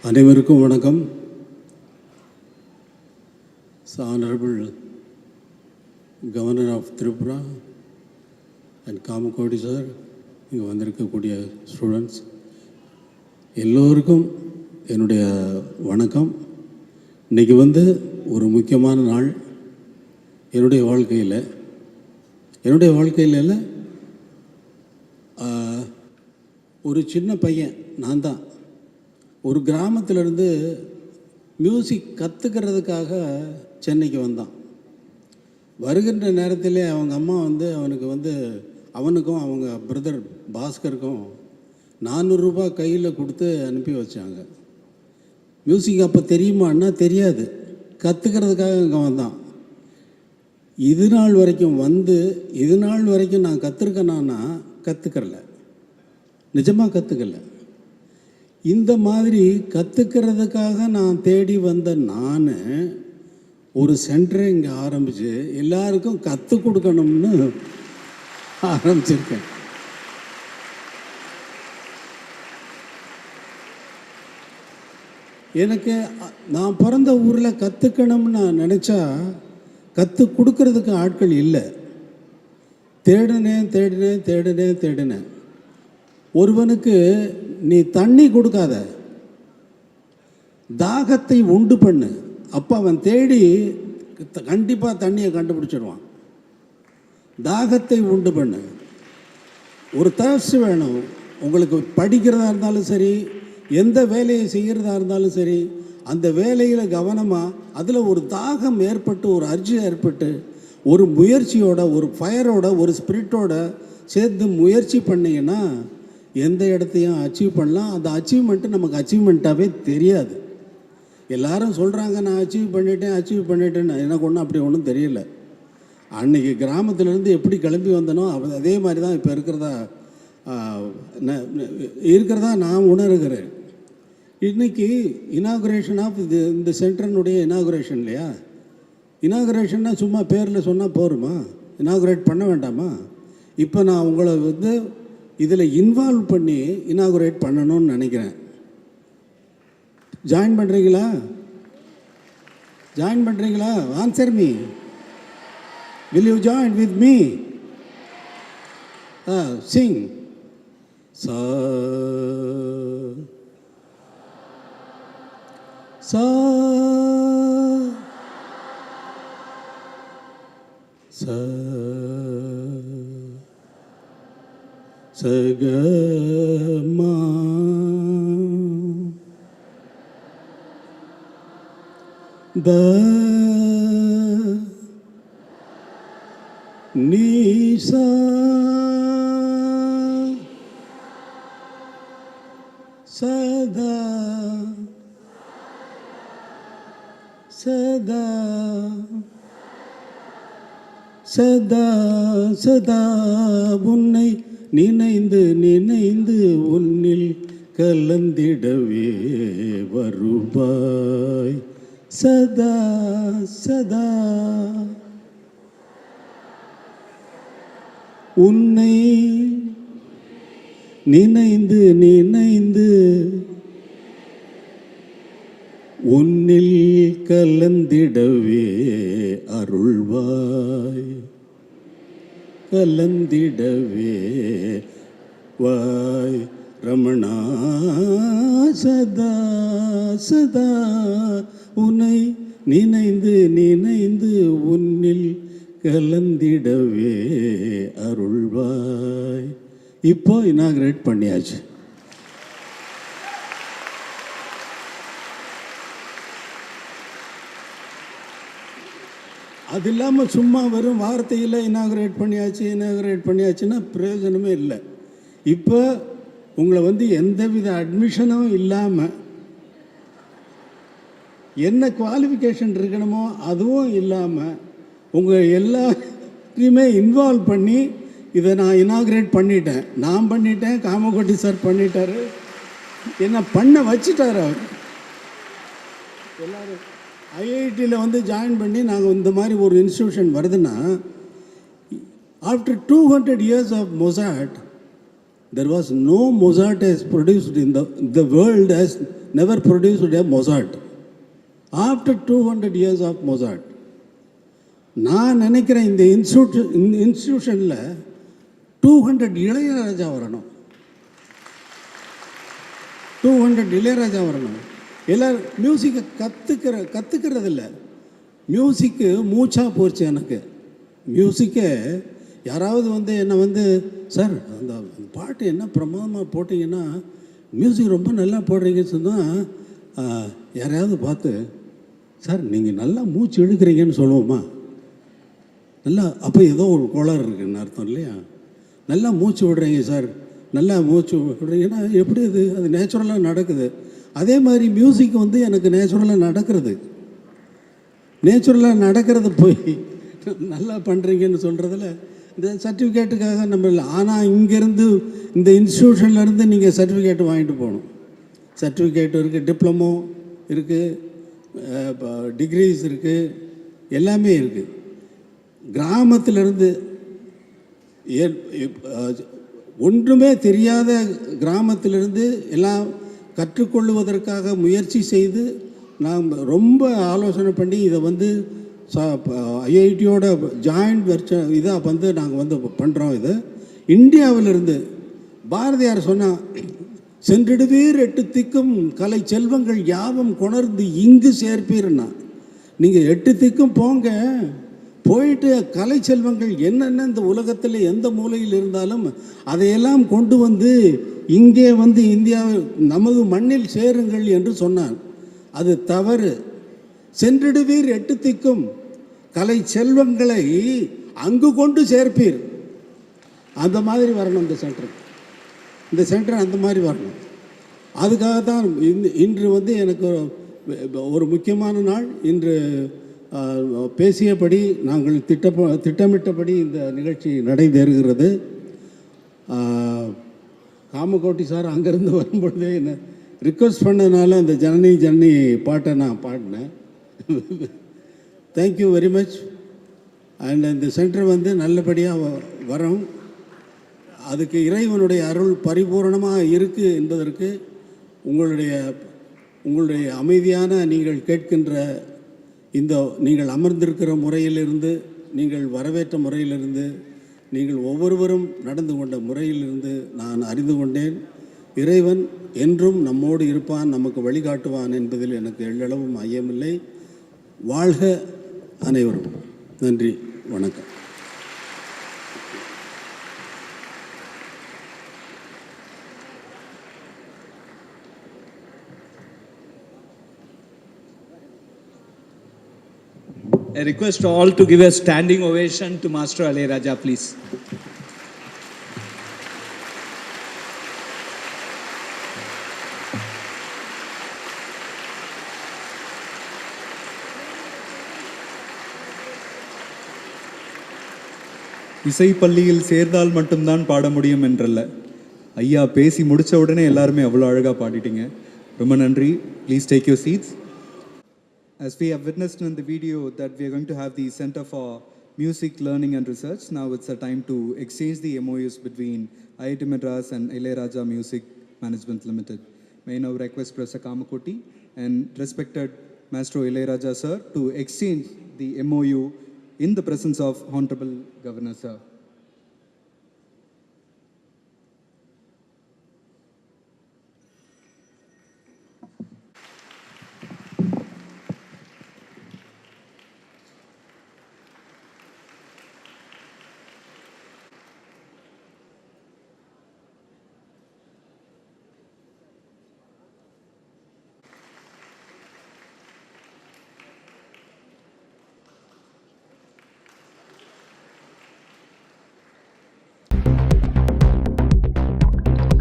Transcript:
அனைவருக்கும் வணக்கம். Honorable Governor of Tripura and Kamakodi sir, இங்கே வந்திருக்கக்கூடிய ஸ்டூடெண்ட்ஸ் எல்லோருக்கும் என்னுடைய வணக்கம். இன்றைக்கி ஒரு முக்கியமான நாள் என்னுடைய வாழ்க்கையில் ஒரு சின்ன பையன் நான் தான் ஒரு கிராமத்திலேருந்து மியூசிக் கற்றுக்கிறதுக்காக சென்னைக்கு வந்தான். வருகின்ற நேரத்திலே அவங்க அம்மா அவனுக்கு அவனுக்கும் அவங்க பிரதர் பாஸ்கருக்கும் 400 ரூபாய் கையில் கொடுத்து அனுப்பி வச்சாங்க. மியூசிக் அப்போ தெரியுமான்னா தெரியாது, கற்றுக்கிறதுக்காக அங்கே வந்தான். இது நாள் வரைக்கும் நான் கற்றுருக்கேனா கற்றுக்கல, நிஜமாக கற்றுக்கல. இந்த மாதிரி கற்றுக்கிறதுக்காக நான் தேடி வந்த நான் ஒரு சென்டரை இங்கே ஆரம்பித்து எல்லாருக்கும் கற்றுக் கொடுக்கணும்னு ஆரம்பிச்சிருக்கேன். எனக்கு நான் பிறந்த ஊரில் கற்றுக்கணும்னு நான் நினச்சா கற்றுக் கொடுக்கறதுக்கு ஆட்கள் இல்லை. தேடினேன். ஒருவனுக்கு நீ தண்ணி கொடுக்காத, தாகத்தை உண்டு பண்ணு, அப்போ அவன் தேடி கண்டிப்பாக தண்ணியை கண்டுபிடிச்சிடுவான். தாகத்தை உண்டு பண்ணு. ஒரு தர்ஸ்ட் வேணும் உங்களுக்கு. படிக்கிறதா இருந்தாலும் சரி, எந்த வேலையை செய்கிறதா இருந்தாலும் சரி, அந்த வேலையில் கவனமாக அதில் ஒரு தாகம் ஏற்பட்டு, ஒரு அர்ஜி ஏற்பட்டு, ஒரு முயற்சியோட, ஒரு ஃபயரோட, ஒரு ஸ்பிரிட்டோட சேர்ந்து முயற்சி பண்ணிங்கன்னா எந்த இடத்தையும் அச்சீவ் பண்ணலாம். அந்த அச்சீவ்மெண்ட்டு நமக்கு அச்சீவ்மெண்ட்டாகவே தெரியாது. எல்லாரும் சொல்கிறாங்க நான் அச்சீவ் பண்ணிட்டேன்னு. எனக்கு ஒன்றும் அப்படி ஒன்றும் தெரியல. அன்றைக்கி கிராமத்திலேருந்து எப்படி கிளம்பி வந்தனோ அதே மாதிரி தான் இப்போ இருக்கிறதா நான் உணர்கிறேன். இன்றைக்கி இனாகுரேஷன் ஆஃப் இந்த சென்டர்னுடைய இனாகுரேஷன் இல்லையா? இனாகுரேஷன்னா சும்மா பேரில் சொன்னால் போருமா? இனாகுரேட் பண்ண வேண்டாமா? இப்போ நான் உங்களை இதில் இன்வால்வ் பண்ணி இனாகுரேட் பண்ணணும்னு நினைக்கிறேன். ஜாயின் பண்ணுறீங்களா? Answer me. Will you join with me? Singh. சா சா சா சகமா த நீசா சதா சதா சதா சதா உன்னை நினைந்து உன்னில் கலந்திடவே வருவாய் சதா சதா. உன்னை நினைந்து உன்னில் கலந்திடவே அருள்வாய், கலந்திடவே வாய் ரமணா சதா சதா. உன்னை நினைந்து உன்னில் கலந்திடவே அருள்வாய். இப்போ இனாகிரேட் பண்ணியாச்சு. அது இல்லாமல் சும்மா வெறும் வார்த்தையில் இனாகிரேட் பண்ணியாச்சுன்னா பிரயோஜனமே இல்லை. இப்போ உங்களை எந்தவித அட்மிஷனும் இல்லாமல் என்ன குவாலிஃபிகேஷன் இருக்கணுமோ அதுவும் இல்லாமல் உங்கள் எல்லாத்தையுமே இன்வால்வ் பண்ணி இதை நான் இனாகிரேட் பண்ணிட்டேன். நான் பண்ணிட்டேன், காமகோட்டி சார் பண்ணிட்டாரு, என்ன பண்ண வச்சுட்டார் அவர். எல்லோரும் ஐஐடியில் ஜாயின் பண்ணி நாங்கள் இந்த மாதிரி ஒரு இன்ஸ்டியூஷன் வருதுன்னா, after 200 years of Mossad There was no Mozart as produced in the world has never produced a Mozart. After 200 years of Mozart, நான் நினைக்கிறேன் இந்த இன்ஸ்டியூஷனில் 200 இளையராஜா வரணும். 200 இளையராஜா வரணும். எல்லோரும் மியூசிக்கை கற்றுக்கிறதில்ல. மியூசிக்கு மூச்சாக போச்சு எனக்கு. மியூசிக்கை யாராவது வந்து என்னை வந்து, சார் அந்த பாட்டு என்ன பிரமாதமாக போட்டிங்கன்னா மியூசிக் ரொம்ப நல்லா போடுறீங்கன்னு சொன்னால் யாரையாவது பார்த்து, சார் நீங்கள் நல்லா மூச்சு இழுக்கிறீங்கன்னு சொல்லுவோமா? நல்லா அப்போ ஏதோ ஒரு கோளாறு இருக்குன்னு அர்த்தம் இல்லையா? நல்லா மூச்சு விடுறீங்க சார், நல்லா மூச்சு விடுறீங்கன்னா எப்படி அது நேச்சுரலாக நடக்குது. அதே மாதிரி மியூசிக் வந்து எனக்கு நேச்சுரலாக நடக்கிறது போய் நல்லா பண்ணுறீங்கன்னு சொல்கிறதுல இந்த சர்டிஃபிகேட்டுக்காக நம்ம இல்லை. ஆனால் இங்கேருந்து இந்த இன்ஸ்டியூஷன்லேருந்து நீங்கள் சர்டிஃபிகேட் வாங்கிட்டு போகணும். சர்டிஃபிகேட் இருக்குது, டிப்ளமோ இருக்குது, டிகிரிஸ் இருக்குது, எல்லாமே இருக்குது. கிராமத்திலிருந்து ஒன்றுமே தெரியாத கிராமத்திலிருந்து எல்லாம் கற்றுக்கொள்வதற்காக முயற்சி செய்து நாம் ரொம்ப ஆலோசனை பண்ணி இதை வந்து ஐஐடியோட ஜாயிண்ட் இதாக வந்து நாங்கள் வந்து பண்ணுறோம். இது இந்தியாவிலிருந்து பாரதியார் சொன்னால், சென்றிடுவீர் 8 திக்கும் கலை செல்வங்கள் யாவும் கொணர்ந்து இங்கு சேர்ப்பீர்னா. நீங்கள் 8 திக்கும் போங்க, போயிட்டு கலை செல்வங்கள் என்னென்ன இந்த உலகத்தில் எந்த மூலையில் இருந்தாலும் அதையெல்லாம் கொண்டு வந்து இங்கே வந்து இந்தியாவில் நமது மண்ணில் சேருங்கள் என்று சொன்னார். அது தவறு. சென்றிடுவீர் 8 திக்கும் கலை செல்வங்களை அங்கு கொண்டு சேர்ப்பீர். அந்த மாதிரி வரணும் இந்த சென்டர் அந்த மாதிரி வரணும். அதுக்காக தான் இன்று வந்து எனக்கு ஒரு முக்கியமான நாள். இன்று பேசியபடி நாங்கள் திட்டமிட்டபடி இந்த நிகழ்ச்சி நடைபெறுகிறது. காமகோட்டி சார் அங்கேருந்து வரும்பொழுதே என்ன ரிக்வெஸ்ட் பண்ணதுனால அந்த ஜனனி ஜனனி பாட்டை நான் பாடினேன். Thank you very much. அண்ட் இந்த சென்டர் வந்து நல்லபடியாக வரும். அதுக்கு இறைவனுடைய அருள் பரிபூர்ணமாக இருக்குது என்பதற்கு உங்களுடைய அமைதியான நீங்கள் கேட்கின்ற இந்த நீங்கள் அமர்ந்திருக்கிற முறையிலிருந்து, நீங்கள் வரவேற்ற முறையிலிருந்து, நீங்கள் ஒவ்வொருவரும் நடந்து கொண்ட முறையிலிருந்து நான் அறிந்து கொண்டேன். இறைவன் என்றும் நம்மோடு இருப்பான், நமக்கு வழிகாட்டுவான் என்பதில் எனக்கு எள்ளளவும் ஐயமில்லை. வாழ்க அனைவரும். நன்றி, வணக்கம். I request all to give a standing ovation to Master Ilaiyaraaja, please. இசை பள்ளியில் சேர்ந்தால் மட்டும்தான் பாட முடியும் என்றல்ல. ஐயா பேசி முடிச்ச உடனே எல்லாருமே அவ்வளோ அழகாக பாடிட்டீங்க. ரொம்ப நன்றி. Please take your seats. As we have witnessed in the video that we are going to have the Center for Music Learning and Research, now it's a time to exchange the MOUs between IIT Madras and Ilaiyaraaja Music Management Limited. May I now request Professor Kamakoti and respected Maestro Ilaiyaraaja sir to exchange the MOU in the presence of Honorable Governor sir.